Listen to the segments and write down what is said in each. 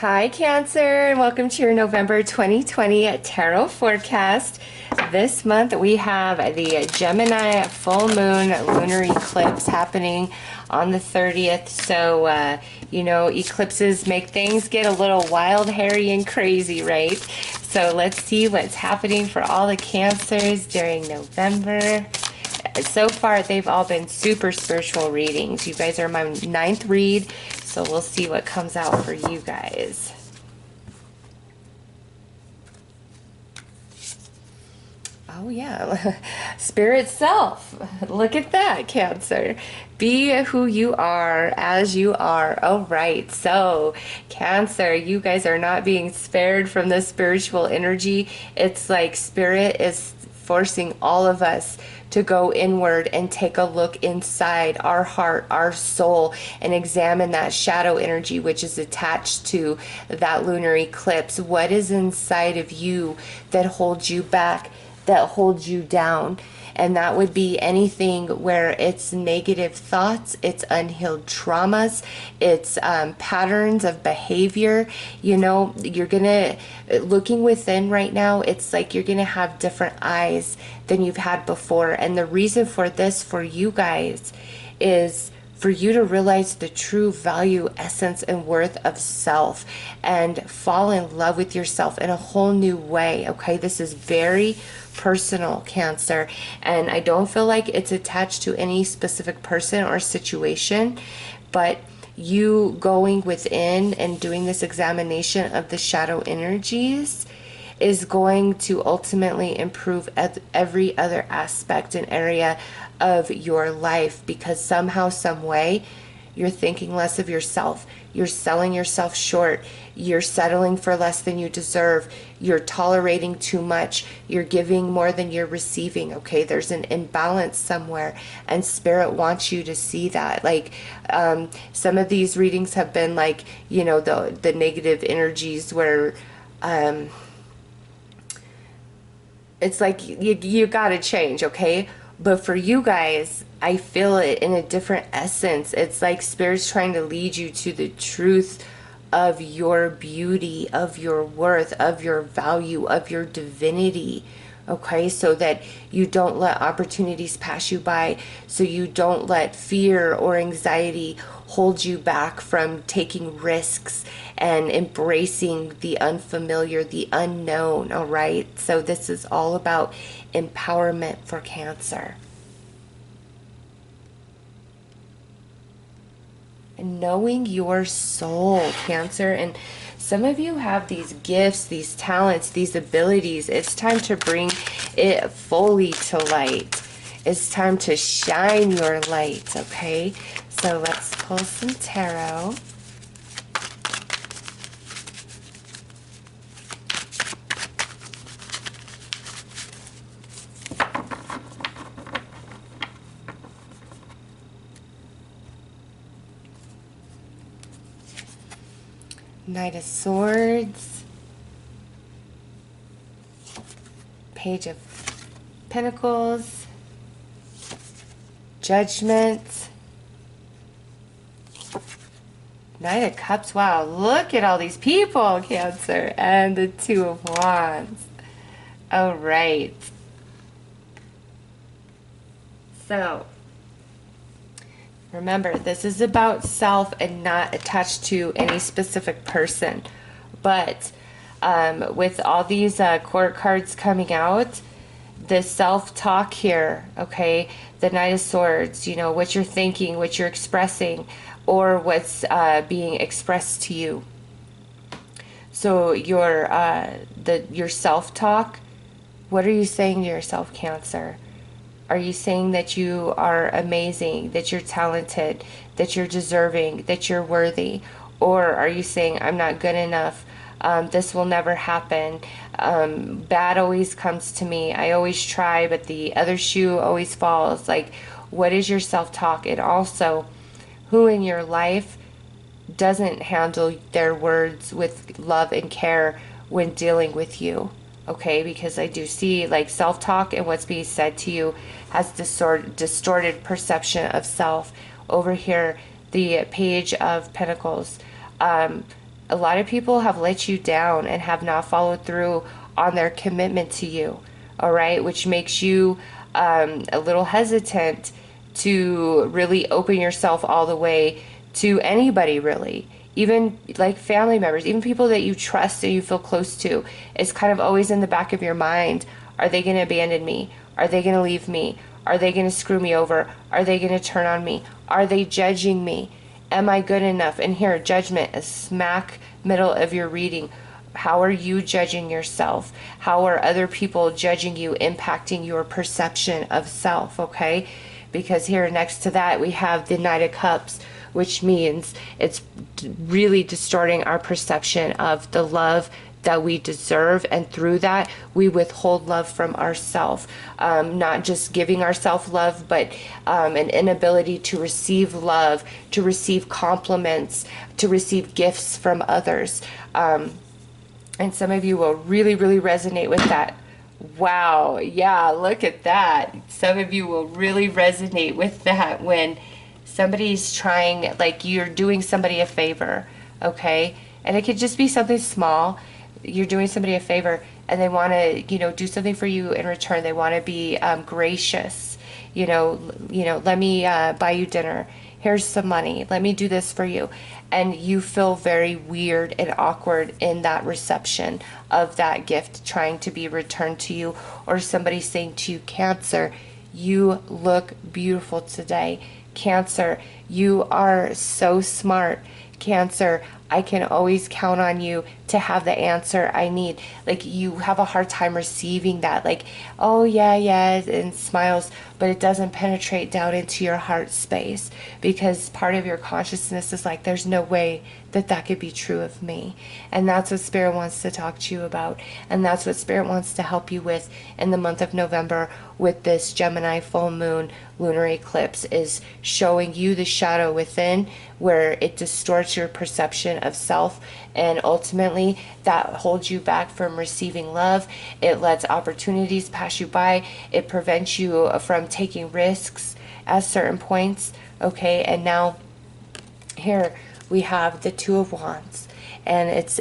Hi, Cancer, and welcome to your November 2020 tarot forecast. This month we have the Gemini full moon lunar eclipse happening on the 30th. So, eclipses make things get a little wild, hairy, and crazy, right? So let's see what's happening for all the Cancers during November. So far, they've all been super spiritual readings. You guys are my 9th read, so we'll see what comes out for you guys. Oh yeah, Spirit Self. Look at that, Cancer. Be who you are as you are. All right, so Cancer, you guys are not being spared from the spiritual energy. It's like Spirit is forcing all of us to go inward and take a look inside our heart, our soul, and examine that shadow energy which is attached to that lunar eclipse. What is inside of you that holds you back, that holds you down? And that would be anything where it's negative thoughts, it's unhealed traumas, it's patterns of behavior. You know, you're gonna, looking within right now, it's like you're gonna have different eyes than you've had before. And the reason for this for you guys is for you to realize the true value, essence, and worth of self and fall in love with yourself in a whole new way. Okay, this is very personal, Cancer, and I don't feel like it's attached to any specific person or situation, but you going within and doing this examination of the shadow energies is going to ultimately improve every other aspect and area of your life, because somehow, some way, you're thinking less of yourself. You're selling yourself short. You're settling for less than you deserve. You're tolerating too much. You're giving more than you're receiving. Okay, there's an imbalance somewhere, and Spirit wants you to see that. Like, some of these readings have been like, you know, the negative energies where it's like you gotta change, okay? But for you guys, I feel it in a different essence. It's like Spirit's trying to lead you to the truth of your beauty, of your worth, of your value, of your divinity. Okay, so that you don't let opportunities pass you by, so you don't let fear or anxiety hold you back from taking risks and embracing the unfamiliar, the unknown. All right, so this is all about empowerment for Cancer. And knowing your soul, Cancer. And some of you have these gifts, these talents, these abilities. It's time to bring it fully to light. It's time to shine your light, okay? So let's pull some tarot. Knight of Swords, Page of Pentacles, Judgment, Knight of Cups. Wow, look at all these people, Cancer, and the Two of Wands. All right. So, remember, this is about self and not attached to any specific person. But with all these court cards coming out, the self-talk here, okay, the Knight of Swords, you know, what you're thinking, what you're expressing, or what's being expressed to you. So your self-talk, what are you saying to yourself, Cancer? Are you saying that you are amazing, that you're talented, that you're deserving, that you're worthy? Or are you saying, I'm not good enough, this will never happen, bad always comes to me, I always try, but the other shoe always falls? Like, what is your self-talk? And also, who in your life doesn't handle their words with love and care when dealing with you? Okay, because I do see like self-talk and what's being said to you has distorted perception of self. Over here, the Page of Pentacles, A lot of people have let you down and have not followed through on their commitment to you, all right, which makes you a little hesitant to really open yourself all the way to anybody, really. Even like family members, even people that you trust and you feel close to. It's kind of always in the back of your mind. Are they going to abandon me? Are they going to leave me? Are they going to screw me over? Are they going to turn on me? Are they judging me? Am I good enough? And here, judgment is smack middle of your reading. How are you judging yourself? How are other people judging you, impacting your perception of self? Okay, because here next to that we have the Knight of Cups, which means it's really distorting our perception of the love that we deserve, and through that we withhold love from ourselves, not just giving ourselves love, but an inability to receive love, to receive compliments, to receive gifts from others. And some of you will really, really resonate with that. Wow, yeah, look at that. Some of you will really resonate with that when somebody's trying, like you're doing somebody a favor, okay? And it could just be something small. You're doing somebody a favor and they want to, do something for you in return. They want to be gracious. Let me buy you dinner. Here's some money. Let me do this for you. And you feel very weird and awkward in that reception of that gift trying to be returned to you, or somebody saying to you, Cancer, you look beautiful today. Cancer, you are so smart. Cancer, I can always count on you to have the answer I need. Like you have a hard time receiving that, like, oh yeah, and smiles, but it doesn't penetrate down into your heart space, because part of your consciousness is like, there's no way that that could be true of me. And that's what Spirit wants to talk to you about. And that's what Spirit wants to help you with in the month of November with this Gemini full moon lunar eclipse, is showing you the shadow within where it distorts your perception of self, and ultimately that holds you back from receiving love. It lets opportunities pass you by. It prevents you from taking risks at certain points. Okay, and now here we have the Two of Wands, and it's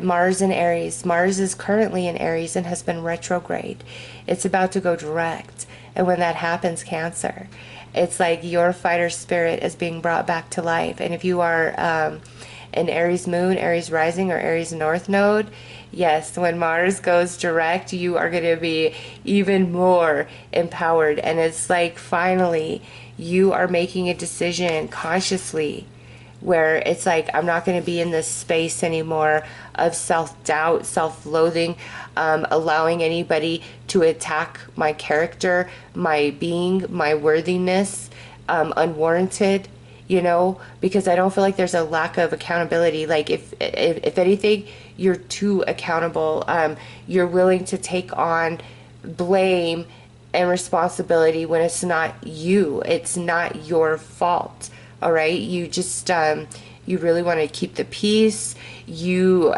Mars in Aries. Mars is currently in Aries and has been retrograde. It's about to go direct, and when that happens, Cancer, it's like your fighter spirit is being brought back to life. And if you are an Aries moon, Aries rising, or Aries north node, yes, when Mars goes direct, you are going to be even more empowered. And it's like finally you are making a decision consciously where it's like, I'm not going to be in this space anymore of self-doubt, self-loathing, allowing anybody to attack my character, my being, my worthiness, unwarranted, because I don't feel like there's a lack of accountability. Like if anything, you're too accountable. You're willing to take on blame and responsibility when it's not you. It's not your fault. All right, you just you really want to keep the peace. You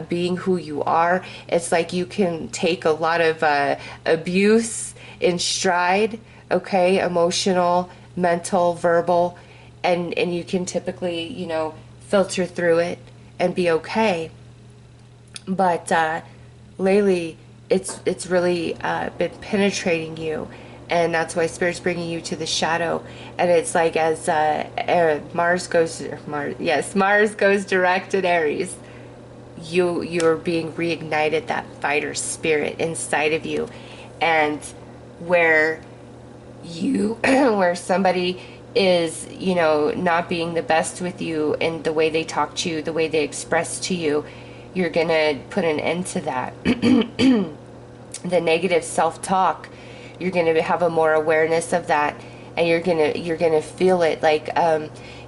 being who you are, it's like you can take a lot of abuse in stride. Okay, emotional, mental, verbal, and you can typically filter through it and be okay. But lately, it's really been penetrating you. And that's why Spirit's bringing you to the shadow. And it's like as Mars goes direct in Aries, you're being reignited, that fighter spirit inside of you. And where somebody is, not being the best with you in the way they talk to you, the way they express to you, you're gonna put an end to that. The negative self-talk, you're going to have a more awareness of that, and you're going to feel it. Like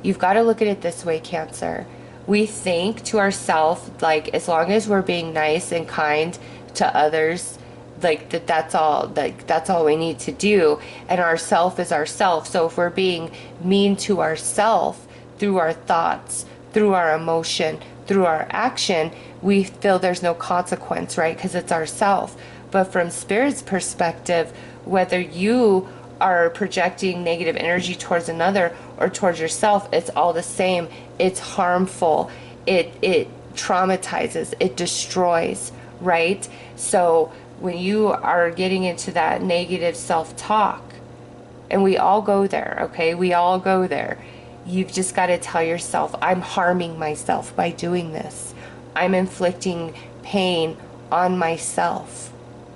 you've got to look at it this way, Cancer. We think to ourselves, like, as long as we're being nice and kind to others, like that's all we need to do, and our self is ourself. So if we're being mean to ourself through our thoughts, through our emotion, through our action, we feel there's no consequence, right? Because it's ourself. But from Spirit's perspective, whether you are projecting negative energy towards another or towards yourself, it's all the same. It's harmful. it traumatizes, it destroys, right? So when you are getting into that negative self-talk, and we all go there, okay? We all go there. You've just got to tell yourself, I'm harming myself by doing this. I'm inflicting pain on myself,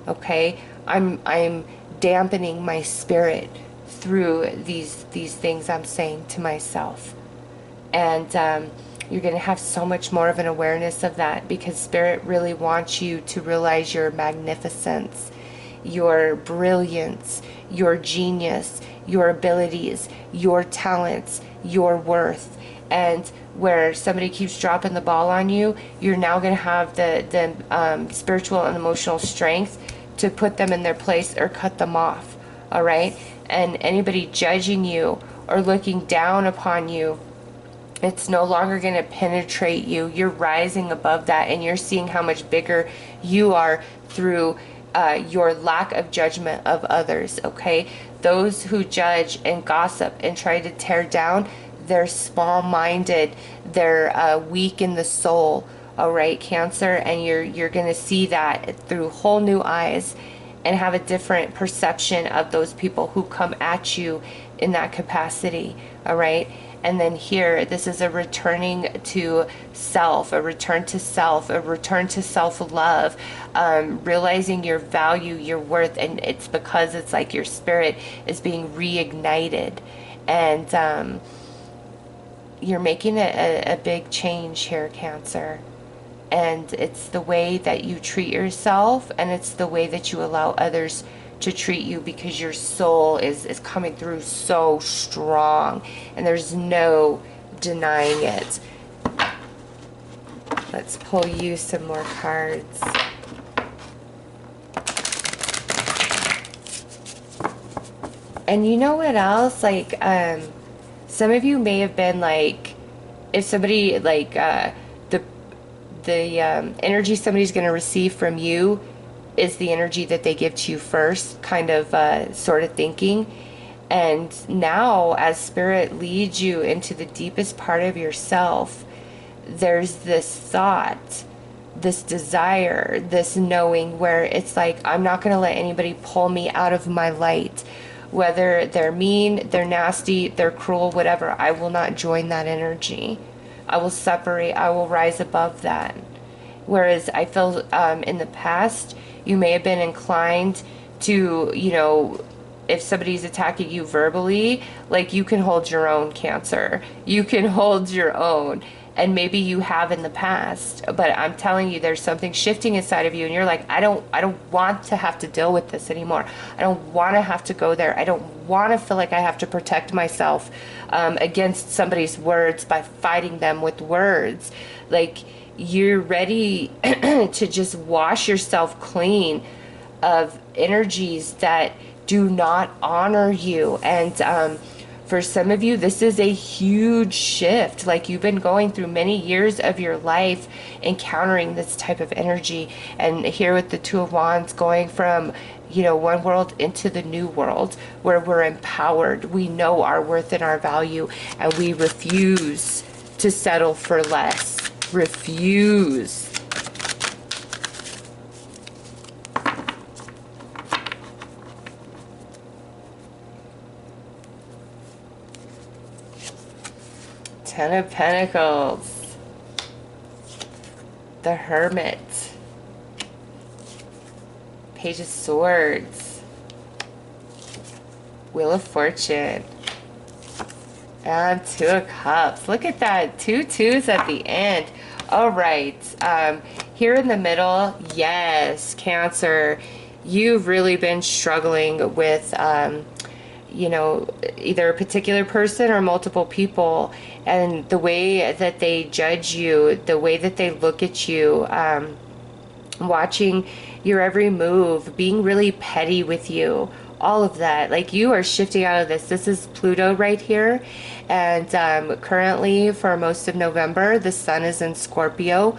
okay? I'm dampening my spirit through these things I'm saying to myself. And you're going to have so much more of an awareness of that, because Spirit really wants you to realize your magnificence, your brilliance, your genius, your abilities, your talents, your worth. And where somebody keeps dropping the ball on you, you're now going to have the spiritual and emotional strength to put them in their place or cut them off. All right? And anybody judging you or looking down upon you, it's no longer going to penetrate you. You're rising above that, and you're seeing how much bigger you are through your lack of judgment of others, okay? Those who judge and gossip and try to tear down, they're small-minded, they're weak in the soul, all right, Cancer? And you're going to see that through whole new eyes and have a different perception of those people who come at you in that capacity, all right? And then here, this is a returning to self, a return to self, a return to self-love, realizing your value, your worth, and it's because it's like your spirit is being reignited, and you're making a big change here, Cancer. And it's the way that you treat yourself, and it's the way that you allow others to treat you, because your soul is coming through so strong, and there's no denying it. Let's pull you some more cards. And you know what else? Like, some of you may have been like, if somebody, like, the energy somebody's going to receive from you is the energy that they give to you first, kind of sort of thinking. And now, as Spirit leads you into the deepest part of yourself, there's this thought, this desire, this knowing where it's like, I'm not going to let anybody pull me out of my light. Whether they're mean, they're nasty, they're cruel, whatever, I will not join that energy. I will separate, I will rise above that. Whereas I feel in the past, you may have been inclined to, you know, if somebody's attacking you verbally, like, you can hold your own, Cancer. You can hold your own. And maybe you have in the past, but I'm telling you, there's something shifting inside of you, and you're like, I don't want to have to deal with this anymore. I don't want to have to go there. I don't want to feel like I have to protect myself against somebody's words by fighting them with words. Like, you're ready to just wash yourself clean of energies that do not honor you. And for some of you, this is a huge shift. Like, you've been going through many years of your life encountering this type of energy. And here with the Two of Wands, going from, you know, one world into the new world, where we're empowered, we know our worth and our value, and we refuse to settle for less. Refuse. Ten of Pentacles, the Hermit, Page of Swords, Wheel of Fortune, and Two of Cups. Look at that, 2 2s at the end. All right, here in the middle, yes, Cancer, you've really been struggling with you know, either a particular person or multiple people, and the way that they judge you, the way that they look at you, watching your every move, being really petty with you, all of that. Like, you are shifting out of this. This is Pluto right here, and currently for most of November, the sun is in Scorpio.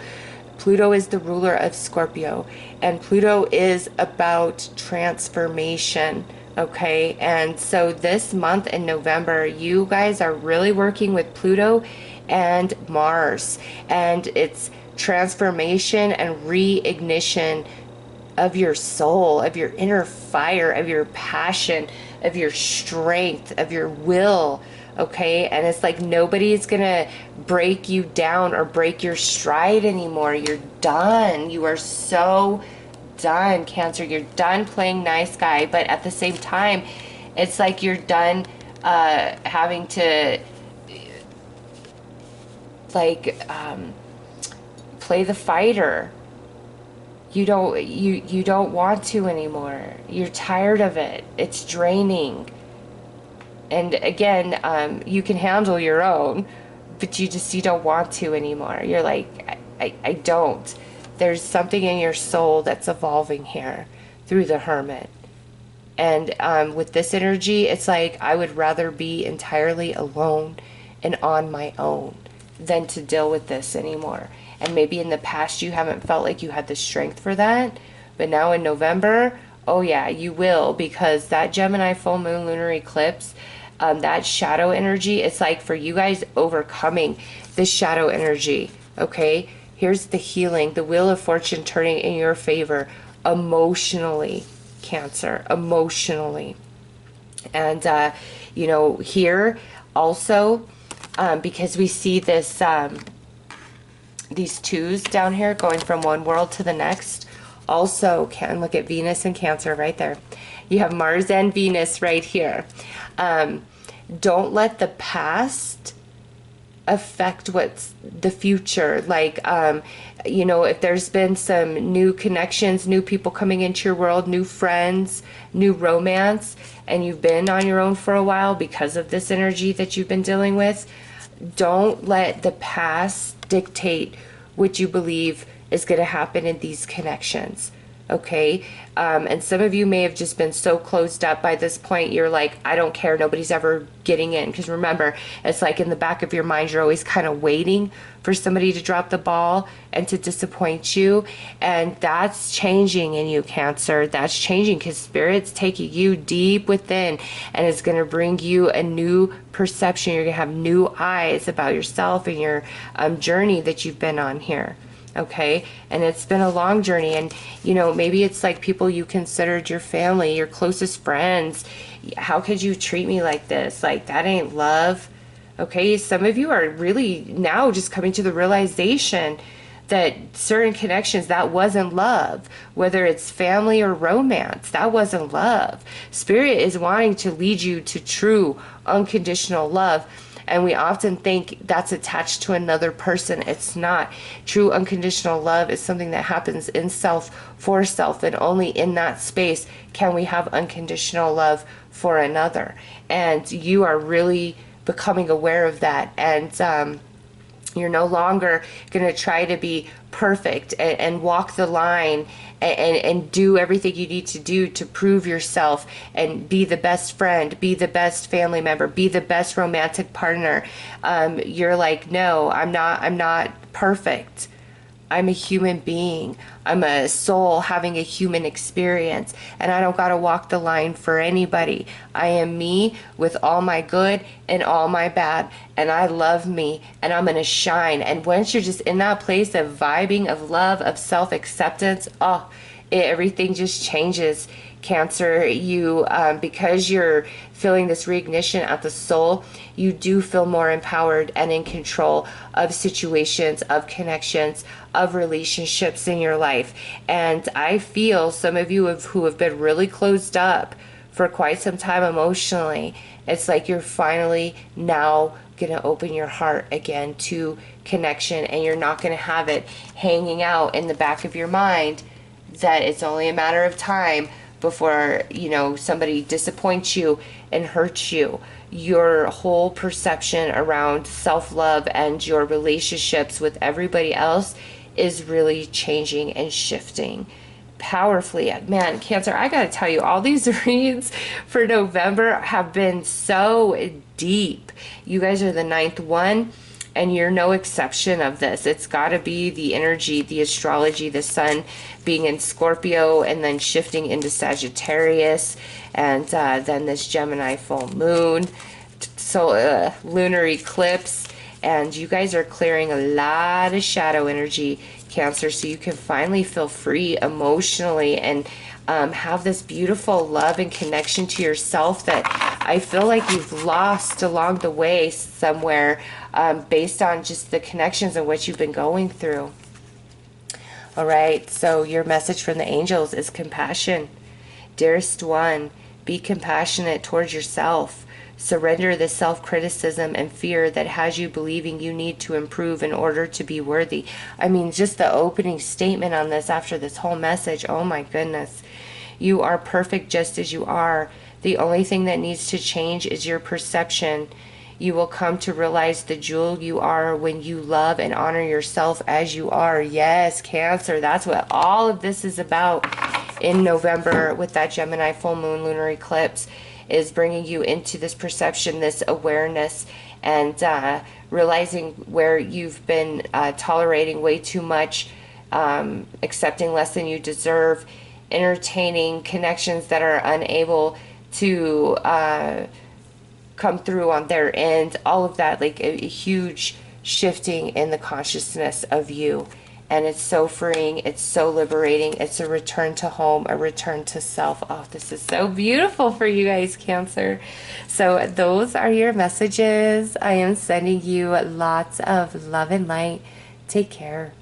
Pluto is the ruler of Scorpio, and Pluto is about transformation. Okay, and so this month in November, you guys are really working with Pluto and Mars, and it's transformation and reignition of your soul, of your inner fire, of your passion, of your strength, of your will. Okay, and it's like nobody's gonna break you down or break your stride anymore. You're done. You are so done, Cancer. You're done playing nice guy, but at the same time, it's like you're done having to like play the fighter. You don't want to anymore. You're tired of it. It's draining. And again, you can handle your own, but you don't want to anymore. You're like, I don't. There's something in your soul that's evolving here through the Hermit. And with this energy, it's like I would rather be entirely alone and on my own than to deal with this anymore. And maybe in the past you haven't felt like you had the strength for that, but now in November, oh yeah, you will, because that Gemini full moon lunar eclipse, that shadow energy, it's like for you guys overcoming this shadow energy. Okay, here's the healing, the wheel of fortune turning in your favor emotionally, Cancer, emotionally. And you know, here also, because we see this these twos down here going from one world to the next, also can look at Venus and Cancer right there. You have Mars and Venus right here. Don't let the past affect what's the future. Like, you know, if there's been some new connections, new people coming into your world, new friends, new romance, and you've been on your own for a while because of this energy that you've been dealing with, don't let the past dictate what you believe is going to happen in these connections. Okay, and some of you may have just been so closed up by this point, you're like, I don't care, nobody's ever getting in. Because remember, it's like in the back of your mind, you're always kind of waiting for somebody to drop the ball and to disappoint you. And that's changing in you, Cancer. That's changing because Spirit's taking you deep within and it's going to bring you a new perception. You're going to have new eyes about yourself and your journey that you've been on here. Okay, and it's been a long journey, and you know, maybe it's like people you considered your family, your closest friends. How could you treat me like this? Like, that ain't love. Okay, some of you are really now just coming to the realization that certain connections, that wasn't love. Whether it's family or romance, that wasn't love. Spirit is wanting to lead you to true unconditional love. And we often think that's attached to another person. It's not. True unconditional love is something that happens in self, for self, and only in that space can we have unconditional love for another. And you are really becoming aware of that. And you're no longer going to try to be perfect and walk the line and do everything you need to do to prove yourself and be the best friend, be the best family member, be the best romantic partner. You're like, no, I'm not perfect. I'm a human being. I'm a soul having a human experience, and I don't gotta walk the line for anybody. I am me with all my good and all my bad, and I love me, and I'm gonna shine. And once you're just in that place of vibing, of love, of self-acceptance, everything just changes. Cancer, you because you're feeling this reignition at the soul, you do feel more empowered and in control of situations, of connections, of relationships in your life. And I feel some of you who have been really closed up for quite some time emotionally, it's like you're finally now gonna open your heart again to connection, and you're not gonna have it hanging out in the back of your mind that it's only a matter of time before, you know, somebody disappoints you and hurts you. Your whole perception around self-love and your relationships with everybody else is really changing and shifting powerfully. Man, Cancer, I gotta tell you, all these reads for November have been so deep. You guys are the 9th one, and you're no exception of this. It's got to be the energy, the astrology, the sun being in Scorpio and then shifting into Sagittarius, and then this Gemini full moon, so lunar eclipse, And you guys are clearing a lot of shadow energy, Cancer, so you can finally feel free emotionally and have this beautiful love and connection to yourself that I feel like you've lost along the way somewhere, based on just the connections and what you've been going through. All right, so your message from the angels is compassion. Dearest one, be compassionate towards yourself. Surrender the self-criticism and fear that has you believing you need to improve in order to be worthy. I mean, just the opening statement on this after this whole message, oh my goodness. You are perfect just as you are. The only thing that needs to change is your perception. You will come to realize the jewel you are when you love and honor yourself as you are. Yes, Cancer, that's what all of this is about in November with that Gemini full moon lunar eclipse, is bringing you into this perception, this awareness, and realizing where you've been tolerating way too much, accepting less than you deserve, entertaining connections that are unable to come through on their end, all of that, like a huge shifting in the consciousness of you. And it's so freeing, it's so liberating, it's a return to home, a return to self. Oh, this is so beautiful for you guys, Cancer. So those are your messages. I am sending you lots of love and light. Take care.